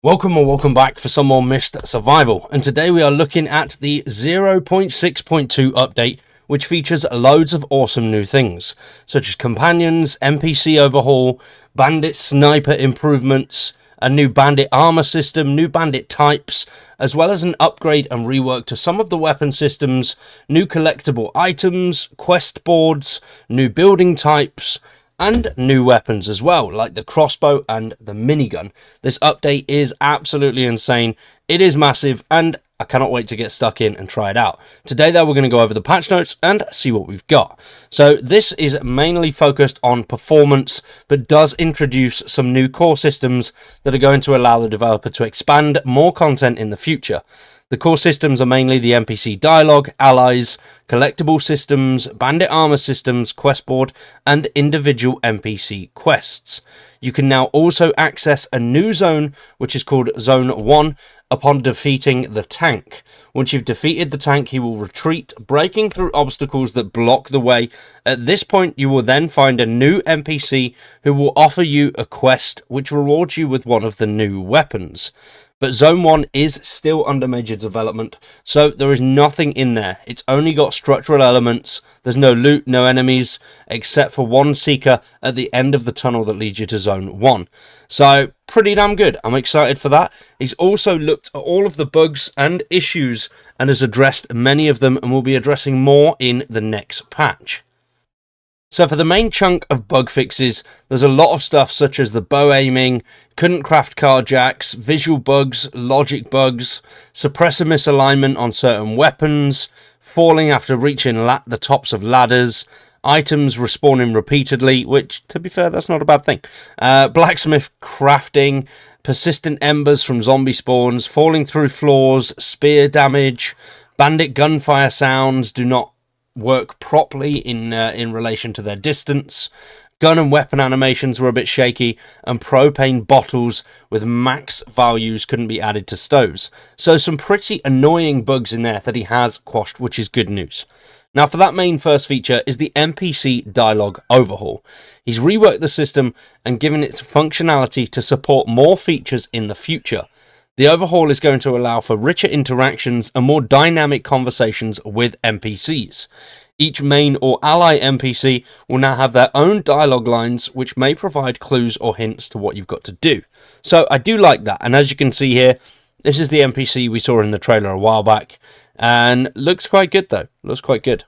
Welcome or welcome back for some more Myst Survival, and today we are looking at the 0.6.2 update, which features loads of awesome new things, such as companions, NPC overhaul, bandit sniper improvements, a new bandit armor system, new bandit types, as well as an upgrade and rework to some of the weapon systems, new collectible items, quest boards, new building types, and new weapons as well, like the crossbow and the minigun. This update is absolutely insane. It is massive, and I cannot wait to get stuck in and try it out. Today, though, we're going to go over the patch notes and see what we've got. So this is mainly focused on performance, but does introduce some new core systems that are going to allow the developer to expand more content in the future. The core systems are mainly the NPC dialogue, allies, collectible systems, bandit armor systems, quest board, and individual NPC quests. You can now also access a new zone, which is called Zone 1, upon defeating the tank. Once you've defeated the tank, he will retreat, breaking through obstacles that block the way. At this point, you will then find a new NPC who will offer you a quest, which rewards you with one of the new weapons. But Zone 1 is still under major development, so there is nothing in there. It's only got structural elements. There's no loot, no enemies, except for one seeker at the end of the tunnel that leads you to Zone 1. So, pretty damn good. I'm excited for that. He's also looked at all of the bugs and issues and has addressed many of them, and will be addressing more in the next patch. So for the main chunk of bug fixes, there's a lot of stuff such as the bow aiming, couldn't craft carjacks, visual bugs, logic bugs, suppressor misalignment on certain weapons, falling after reaching the tops of ladders, items respawning repeatedly, which, to be fair, that's not a bad thing, blacksmith crafting, persistent embers from zombie spawns, falling through floors, spear damage, bandit gunfire sounds do not work properly in relation to their distance. Gun and weapon animations were a bit shaky, and propane bottles with max values couldn't be added to stoves. So some pretty annoying bugs in there that he has quashed, which is good news. Now for that main first feature is the NPC dialogue overhaul. He's reworked the system and given it functionality to support more features in the future. The overhaul is going to allow for richer interactions and more dynamic conversations with NPCs. Each main or ally NPC will now have their own dialogue lines, which may provide clues or hints to what you've got to do. So I do like that, and as you can see here, this is the NPC we saw in the trailer a while back, and looks quite good though, looks quite good.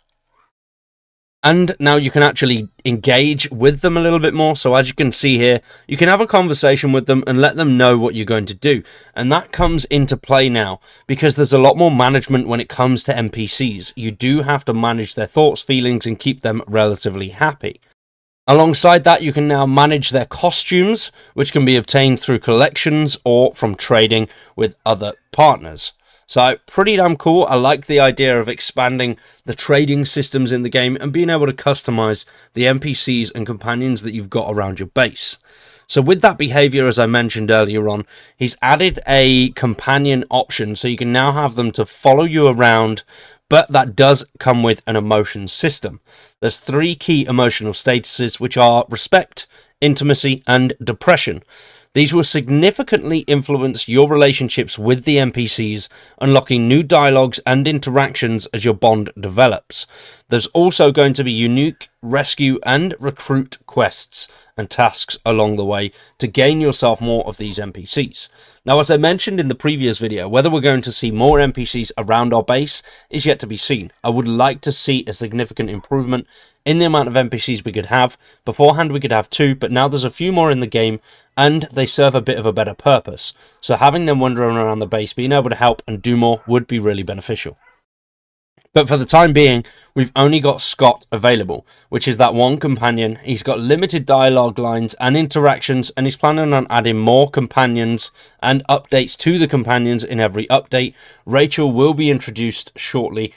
And now you can actually engage with them a little bit more. So as you can see here, you can have a conversation with them and let them know what you're going to do. And that comes into play now because there's a lot more management when it comes to NPCs. You do have to manage their thoughts, feelings, and keep them relatively happy. Alongside that, you can now manage their costumes, which can be obtained through collections or from trading with other partners. So, pretty damn cool. I like the idea of expanding the trading systems in the game and being able to customize the NPCs and companions that you've got around your base. So with that behavior, as I mentioned earlier on, he's added a companion option, so you can now have them to follow you around, but that does come with an emotion system. There's 3 key emotional statuses, which are respect, intimacy, and depression. These will significantly influence your relationships with the NPCs, unlocking new dialogues and interactions as your bond develops. There's also going to be unique rescue and recruit quests and tasks along the way to gain yourself more of these NPCs. Now, as I mentioned in the previous video, whether we're going to see more NPCs around our base is yet to be seen. I would like to see a significant improvement in the amount of NPCs we could have. Beforehand we could have 2, but now there's a few more in the game and they serve a bit of a better purpose. So having them wandering around the base, being able to help and do more would be really beneficial. But for the time being, we've only got Scott available, which is that one companion. He's got limited dialogue lines and interactions, and he's planning on adding more companions and updates to the companions in every update. Rachel will be introduced shortly,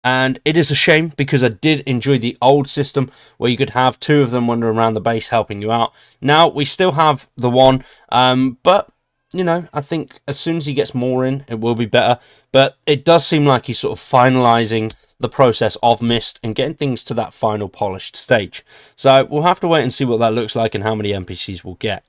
and it is a shame because I did enjoy the old system where you could have 2 of them wander around the base helping you out. Now we still have the one, but you know, I think as soon as he gets more in, it will be better. But it does seem like he's sort of finalising the process of Myst and getting things to that final polished stage. So we'll have to wait and see what that looks like and how many NPCs we'll get.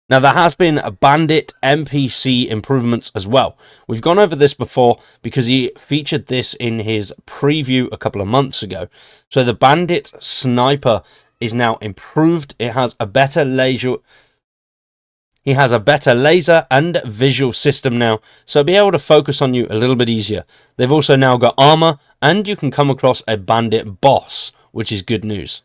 Now, there has been a Bandit NPC improvements as well. We've gone over this before because he featured this in his preview a couple of months ago. So the Bandit Sniper is now improved. It has a better laser. He has a better laser and visual system now, so be able to focus on you a little bit easier. They've also now got armor, and you can come across a Bandit boss, which is good news.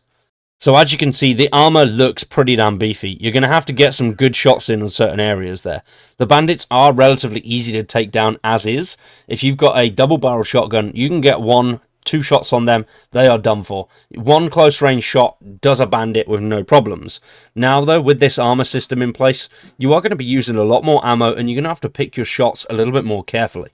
So as you can see, the armor looks pretty damn beefy. You're going to have to get some good shots in on certain areas there. The bandits are relatively easy to take down as is. If you've got a double barrel shotgun, you can get 1-2 shots on them. They are done for. One close range shot does a bandit with no problems. Now though, with this armor system in place, you are going to be using a lot more ammo, and you're going to have to pick your shots a little bit more carefully.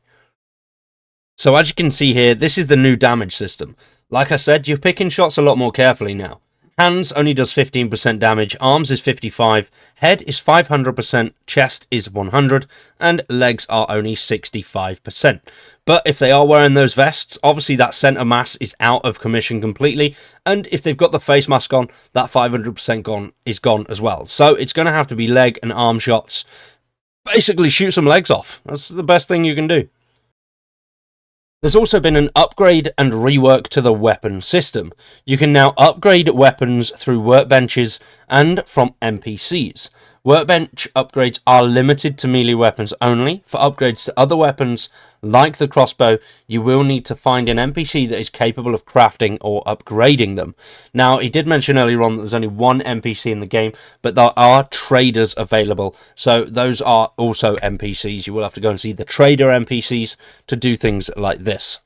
So as you can see here, this is the new damage system. Like I said, you're picking shots a lot more carefully now. Hands only does 15% damage, arms is 55%, head is 500%, chest is 100%, and legs are only 65%. But if they are wearing those vests, obviously that center mass is out of commission completely, and if they've got the face mask on, that 500% is gone as well. So it's going to have to be leg and arm shots. Basically shoot some legs off. That's the best thing you can do. There's also been an upgrade and rework to the weapon system. You can now upgrade weapons through workbenches and from NPCs. Workbench upgrades are limited to melee weapons only. For upgrades to other weapons, like the crossbow, you will need to find an NPC that is capable of crafting or upgrading them. Now, he did mention earlier on that there's only one NPC in the game, but there are traders available. So those are also NPCs. You will have to go and see the trader NPCs to do things like this.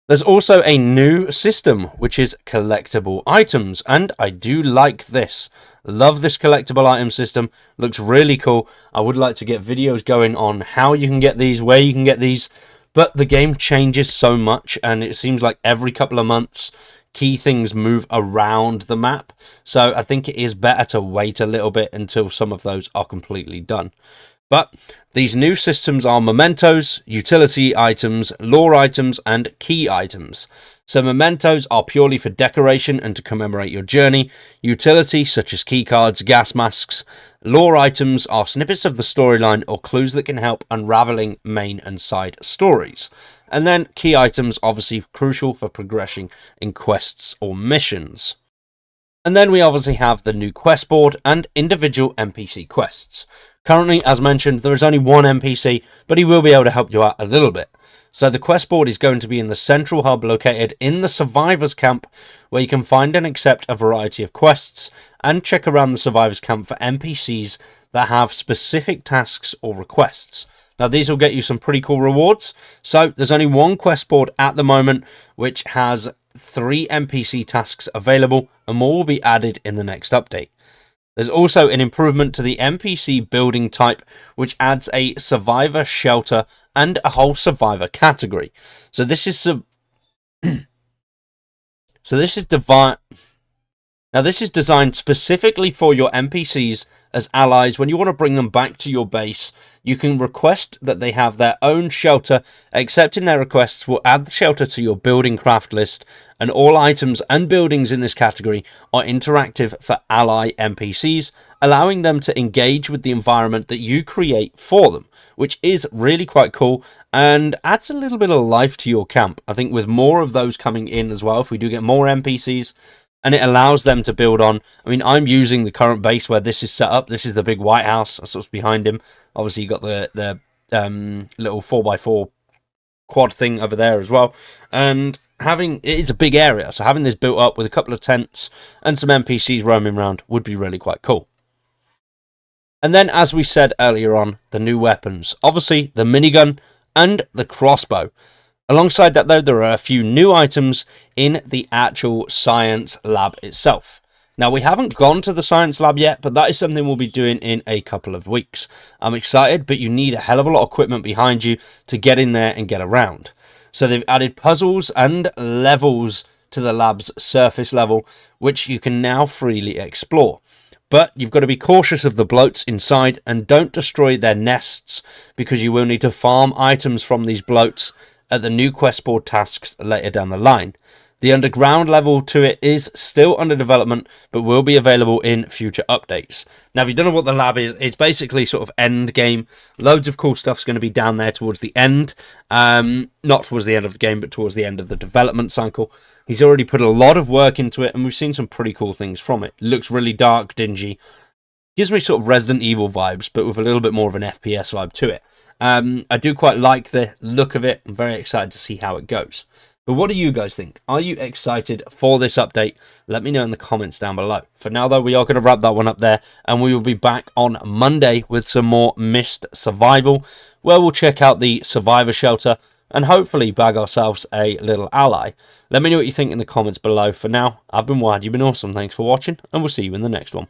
There's also a new system, which is collectible items, and I do like this. Love this collectible item system. Looks really cool. I would like to get videos going on how you can get these, where you can get these, but the game changes so much, and it seems like every couple of months, key things move around the map, so I think it is better to wait a little bit until some of those are completely done. But these new systems are mementos, utility items, lore items, and key items. So mementos are purely for decoration and to commemorate your journey. Utility, such as keycards, gas masks. Lore items are snippets of the storyline or clues that can help unraveling main and side stories. And then key items, obviously crucial for progressing in quests or missions. And then we obviously have the new quest board and individual NPC quests. Currently, as mentioned, there is only one NPC, but he will be able to help you out a little bit. So the quest board is going to be in the central hub located in the survivors camp, where you can find and accept a variety of quests and check around the survivors camp for NPCs that have specific tasks or requests. Now these will get you some pretty cool rewards. So there's only one quest board at the moment, which has 3 NPC tasks available, and more will be added in the next update. There's also an improvement to the NPC building type, which adds a survivor shelter and a whole survivor category. So this is designed specifically for your NPCs as allies. When you want to bring them back to your base, you can request that they have their own shelter. Accepting their requests will add the shelter to your building craft list, and all items and buildings in this category are interactive for ally NPCs, allowing them to engage with the environment that you create for them, which is really quite cool and adds a little bit of life to your camp. I think with more of those coming in as well, if we do get more NPCs, and it allows them to build on. I mean, I'm using the current base where this is set up. This is the big White House. That's what's behind him. Obviously, you got the little 4x4 quad thing over there as well. And it is a big area, so having this built up with a couple of tents and some NPCs roaming around would be really quite cool. And then, as we said earlier on, the new weapons. Obviously, the minigun and the crossbow. Alongside that, though, there are a few new items in the actual science lab itself. Now, we haven't gone to the science lab yet, but that is something we'll be doing in a couple of weeks. I'm excited, but you need a hell of a lot of equipment behind you to get in there and get around. So they've added puzzles and levels to the lab's surface level, which you can now freely explore. But you've got to be cautious of the bloats inside and don't destroy their nests, because you will need to farm items from these bloats at the new quest board tasks later down the line. The underground level to it is still under development, but will be available in future updates. Now, if you don't know what the lab is, it's basically sort of end game. Loads of cool stuff's going to be down there towards the end. Not towards the end of the game, but towards the end of the development cycle. He's already put a lot of work into it, and we've seen some pretty cool things from it. It looks really dark, dingy. Gives me sort of Resident Evil vibes, but with a little bit more of an FPS vibe to it. I do quite like the look of it. I'm very excited to see how it goes. But what do you guys think? Are you excited for this update? Let me know in the comments down below. For now, though, we are going to wrap that one up there, and we will be back on Monday with some more Mist Survival, where we'll check out the Survivor Shelter and hopefully bag ourselves a little ally. Let me know what you think in the comments below. For now, I've been Wyatt, you've been awesome. Thanks for watching, and we'll see you in the next one.